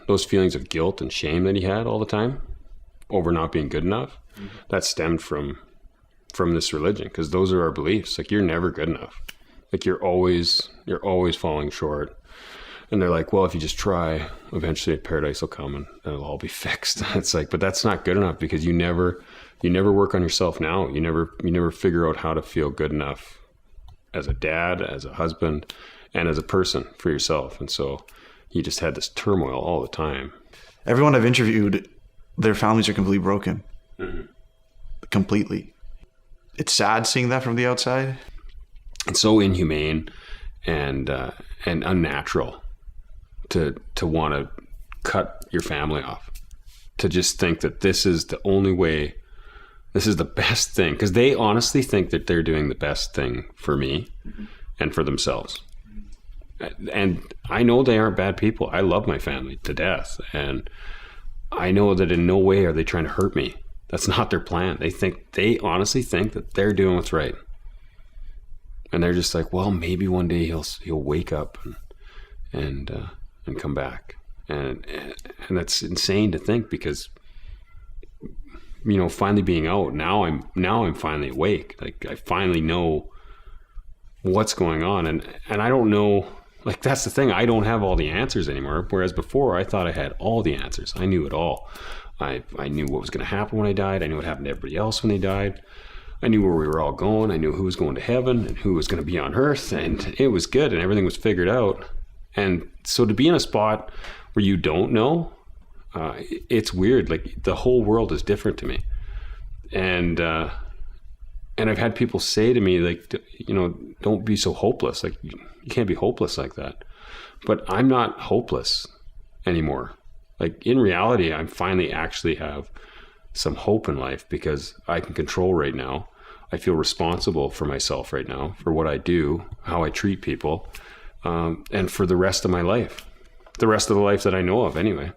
those feelings of guilt and shame that he had all the time over not being good enough, that stemmed from this religion, because those are our beliefs. Like, you're never good enough. Like, you're always falling short. And they're like, well, if you just try, eventually paradise will come and it'll all be fixed. It's like, but that's not good enough, because you never work on yourself now. You never figure out how to feel good enough as a dad, as a husband, and as a person for yourself. And so he just had this turmoil all the time. Everyone I've interviewed, their families are completely broken. Mm-hmm. Completely. It's sad seeing that from the outside. It's so inhumane and unnatural to want to cut your family off, to just think that this is the only way, this is the best thing, because they honestly think that they're doing the best thing for me and for themselves. And I know they aren't bad people. I love my family to death, and I know that in no way are they trying to hurt me. That's not their plan. They honestly think that they're doing what's right. And they're just like, well, maybe one day he'll wake up and come back. And that's insane to think, because, you know, finally being out, now I'm finally awake. Like, I finally know what's going on. And I don't know, like, that's the thing. I don't have all the answers anymore. Whereas before, I thought I had all the answers. I knew it all. I knew what was going to happen when I died. I knew what happened to everybody else when they died. I knew where we were all going. I knew who was going to heaven and who was going to be on earth. And it was good, and everything was figured out. And so to be in a spot where you don't know, it's weird. Like, the whole world is different to me. And I've had people say to me, like, you know, don't be so hopeless. Like, you can't be hopeless like that. But I'm not hopeless anymore. Like, in reality, I finally actually have some hope in life, because I can control right now. I feel responsible for myself right now, for what I do, how I treat people, and for the rest of my life, the rest of the life that I know of anyway.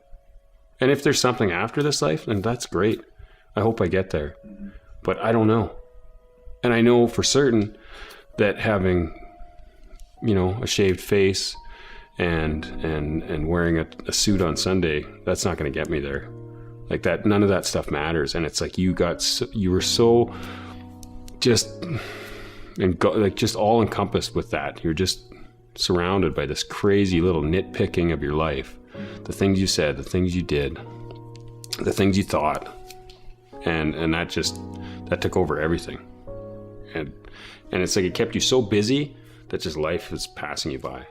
And if there's something after this life, then that's great. I hope I get there, but I don't know. And I know for certain that having, you know, a shaved face and wearing a suit on Sunday, that's not going to get me there. Like, that, none of that stuff matters. And it's like, you were so just all encompassed with that. You're just surrounded by this crazy little nitpicking of your life, the things you said, the things you did, the things you thought, and that took over everything. And it's like, it kept you so busy that just life is passing you by.